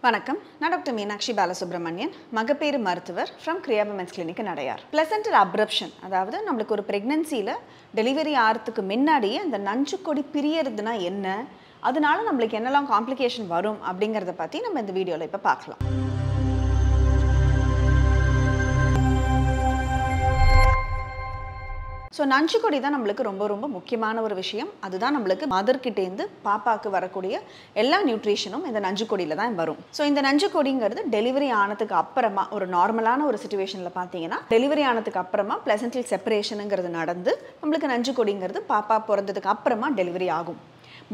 வணக்கம். நான் டாக்டர் மீனாட்சி பாலசுப்ரமணியன், மகப்பேறு மருத்துவர் from Kriya women's clinic Adyar. Placental abruption, அதாவது நம்மளுக்கு ஒரு ப்ரெக்னன்சியில் டெலிவரி ஆகிறதுக்கு முன்னாடியே அந்த நஞ்சுக்கொடி பிரியறதுனா என்ன, அதனால நம்மளுக்கு என்னெல்லாம் காம்ப்ளிகேஷன் வரும் அப்படிங்கிறத பற்றி நம்ம இந்த வீடியோவில் இப்போ பார்க்கலாம். ஸோ நஞ்சுக்கொடி தான் நம்மளுக்கு ரொம்ப ரொம்ப முக்கியமான ஒரு விஷயம். அதுதான் நம்மளுக்கு மதர்கிட்டேருந்து பாப்பாவுக்கு வரக்கூடிய எல்லா நியூட்ரிஷனும் இந்த நஞ்சுக்கொடியில் தான் வரும். ஸோ இந்த நஞ்சுக்கொடிங்கிறது டெலிவரி ஆனதுக்கு அப்புறமா ஒரு நார்மலான ஒரு சிச்சுவேஷனில் பார்த்தீங்கன்னா டெலிவரி ஆனதுக்கு அப்புறமா பிளசன்டல் செப்பரேஷனுங்கிறது நடந்து நம்மளுக்கு நஞ்சுக்கொடிங்கிறது பாப்பா பிறந்ததுக்கு அப்புறமா டெலிவரி ஆகும்.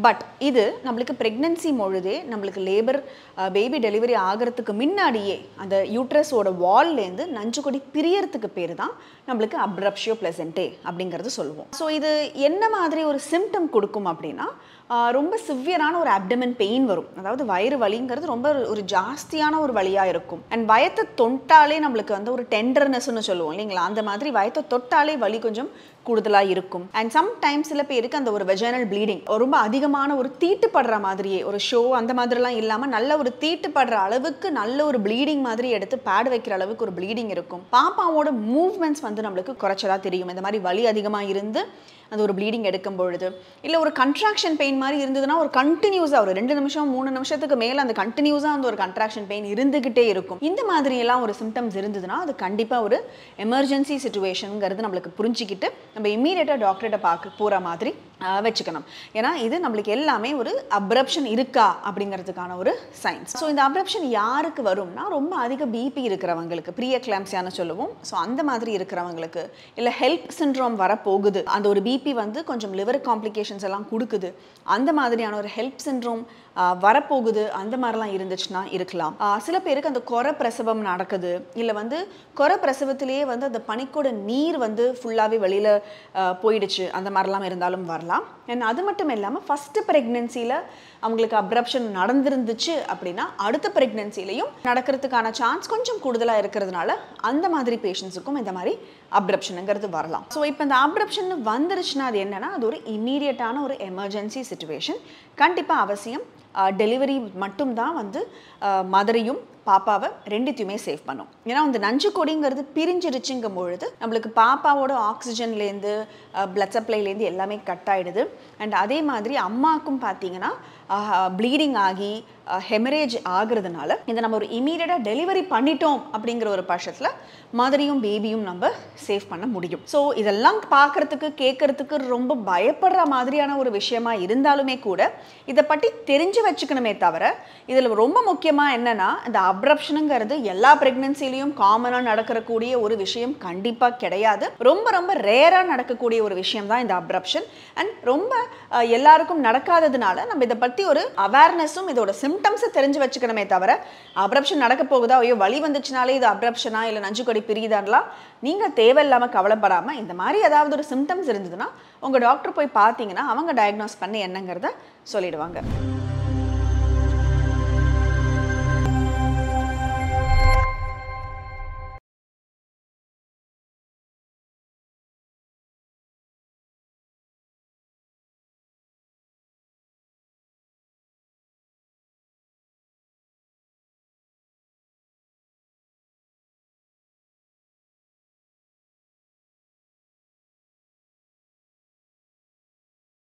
பட் இது நம்மளுக்கு ப்ரெக்னன்சி பொழுதே நம்மளுக்கு லேபர் பேபி டெலிவரி ஆகிறதுக்கு முன்னாடியே அந்த யூட்ரஸோட வால்லேருந்து நஞ்சுக்கொடி பிரியறதுக்கு பேர் தான் நம்மளுக்கு அப்ரப்ஷியோ பிளசன்டே அப்படிங்கிறது சொல்லுவோம். ஸோ இது என்ன மாதிரி ஒரு சிம்டம் கொடுக்கும் அப்படின்னா, ரொம்ப சிவியரான ஒரு அப்டமன் பெயின் வரும். அதாவது வயிறு வலிங்கிறது ரொம்ப ஒரு ஜாஸ்தியான ஒரு வலியாக இருக்கும். அண்ட் வயத்தை தொட்டாலே நம்மளுக்கு வந்து ஒரு டெண்டர்னஸ்ன்னு சொல்லுவோம் இல்லைங்களா, அந்த மாதிரி வயத்தை தொட்டாலே வலி கொஞ்சம் கூடுதலாக இருக்கும். அண்ட் சம்டைம்ஸ் சில பேருக்கு அந்த ஒரு வெஜைனல் ப்ளீடிங் ரொம்ப அதிகமான ஒரு தீட்டுப்படுற மாதிரியே, ஒரு ஷோ அந்த மாதிரிலாம் இல்லாமல் நல்ல ஒரு தீட்டுப்படுற அளவுக்கு நல்ல ஒரு ப்ளீடிங் மாதிரி எடுத்து பேட் வைக்கிற அளவுக்கு ஒரு ப்ளீடிங் இருக்கும். பாப்பாவோட மூவ்மெண்ட்ஸ் வந்து நம்மளுக்கு குறைச்சலாக தெரியும். இந்த மாதிரி வலி அதிகமாக இருந்து அந்த ஒரு ப்ளீடிங் எடுக்கும் பொழுது, இல்லை ஒரு கன்ட்ராக்ஷன் பெயின் மாதிரி இருந்ததுன்னா ஒரு கண்டினியூஸாக ஒரு 2 நிமிஷம் 3 நிமிஷத்துக்கு மேலே அந்த கண்டினியூஸாக அந்த ஒரு கன்ட்ராக்ஷன் பெயின் இருந்துக்கிட்டே இருக்கும். இந்த மாதிரியெல்லாம் ஒரு சிம்டம்ஸ் இருந்ததுன்னா அது கண்டிப்பாக ஒரு எமர்ஜென்சி சிச்சுவேஷனுங்கிறது நம்மளுக்கு புரிஞ்சிக்கிட்டு நம்ம இம்மீடியட்டாக டாக்டர்கிட்ட பார்க்க போகிற மாதிரி வச்சுக்கணும். ஏன்னா இது நம்மளுக்கு எல்லாமே ஒரு அப்ரப்ஷன் இருக்கா அப்படிங்கிறதுக்கான ஒரு சைன்ஸ். ஸோ இந்த அப்ரப்ஷன் யாருக்கு வரும்னா, ரொம்ப அதிக பிபி இருக்கிறவங்களுக்கு, ப்ரீ எக்லாம்சியான்னு சொல்லுவோம். ஸோ அந்த மாதிரி இருக்கிறவங்களுக்கு, இல்லை ஹெல்ப் சிண்ட்ரோம் வரப்போகுது, அந்த ஒரு பிபி வந்து கொஞ்சம் லிவர் காம்ப்ளிகேஷன்ஸ் எல்லாம் கொடுக்குது, அந்த மாதிரியான ஒரு ஹெல்ப் சிண்ட்ரோம் வரப்போகுது, அந்த மாதிரிலாம் இருந்துச்சுன்னா இருக்கலாம். சில பேருக்கு அந்த கொர பிரசவம் நடக்குது, இல்லை வந்து கொர பிரசவத்திலேயே வந்து அந்த பனிக்கூட நீர் வந்து ஃபுல்லாகவே வெளியில் போயிடுச்சு, அந்த மாதிரிலாம் இருந்தாலும் வரலாம். அண்ட் அது மட்டும் இல்லாமல் ஃபஸ்ட்டு ப்ரெக்னென்சியில் அவங்களுக்கு அப்ரப்ஷன் நடந்துருந்துச்சு அப்படின்னா அடுத்த ப்ரெக்னென்சிலையும் நடக்கிறதுக்கான சான்ஸ் கொஞ்சம் கூடுதலாக இருக்கிறதுனால அந்த மாதிரி பேஷண்ட்ஸுக்கும் இந்த மாதிரி அப்ரப்ஷனுங்கிறது வரலாம். ஸோ இப்போ இந்த அப்ரப்ஷன் வந்துருச்சுன்னா அது என்னன்னா, அது ஒரு இம்மீடியட்டான ஒரு எமர்ஜென்சி சிச்சுவேஷன். கண்டிப்பாக அவசியம். டெலிவரி மட்டும்தான் வந்து மதரையும் பாப்பாவை ரெண்டுத்தையுமே சேவ் பண்ணும். ஏன்னா அந்த நஞ்சுக்கொடிங்கிறது பிரிஞ்சிருச்சுங்கும் பொழுது நம்மளுக்கு பாப்பாவோட ஆக்சிஜன்லேருந்து பிளட் சப்ளைலேருந்து எல்லாமே கட் ஆகிடுது. அண்ட் அதே மாதிரி அம்மாவுக்கும் பார்த்தீங்கன்னா ப்ளீடிங் ஆகி ஹெமரேஜ் ஆகுறதுனால இதை நம்ம ஒரு இமீடியட்டாக டெலிவரி பண்ணிட்டோம் அப்படிங்கிற ஒரு பட்சத்தில் மதரையும் பேபியும் நம்ம சேவ் பண்ண முடியும். ஸோ இதெல்லாம் பார்க்குறதுக்கு கேட்குறதுக்கு ரொம்ப பயப்படுற மாதிரியான ஒரு விஷயமா இருந்தாலுமே கூட இதை பற்றி தெரிஞ்சு வச்சுக்கணுமே தவிர, இதில் ரொம்ப முக்கியமாக என்னென்னா, இந்த அப்ரப்ஷனுங்கிறது எல்லா ப்ரெக்னன்சிலையும் காமனாக நடக்கக்கூடிய ஒரு விஷயம் கண்டிப்பாக கிடையாது. ரொம்ப ரொம்ப ரேராக நடக்கக்கூடிய ஒரு விஷயம் தான் இந்த அப்ரப்ஷன். அண்ட் ரொம்ப எல்லாருக்கும் நடக்காததுனால நம்ம இதை பற்றி ஒரு அவேர்னஸும் இதோட சிம்டம்ஸை தெரிஞ்சு வச்சுக்கணுமே தவிர, அப்ரப்ஷன் நடக்க போகுதா, ஐயோ வலி வந்துச்சுனாலே இது அப்ரப்ஷனா இல்லை நஞ்சுக்கொடி பிரியுதான்லாம் நீங்கள் தேவையில்லாமல் கவலைப்படாமல், இந்த மாதிரி ஏதாவது ஒரு சிம்டம்ஸ் இருந்ததுன்னா உங்கள் டாக்டர் போய் பார்த்தீங்கன்னா அவங்க டயக்னோஸ் பண்ணி என்னங்கிறத சொல்லிடுவாங்க.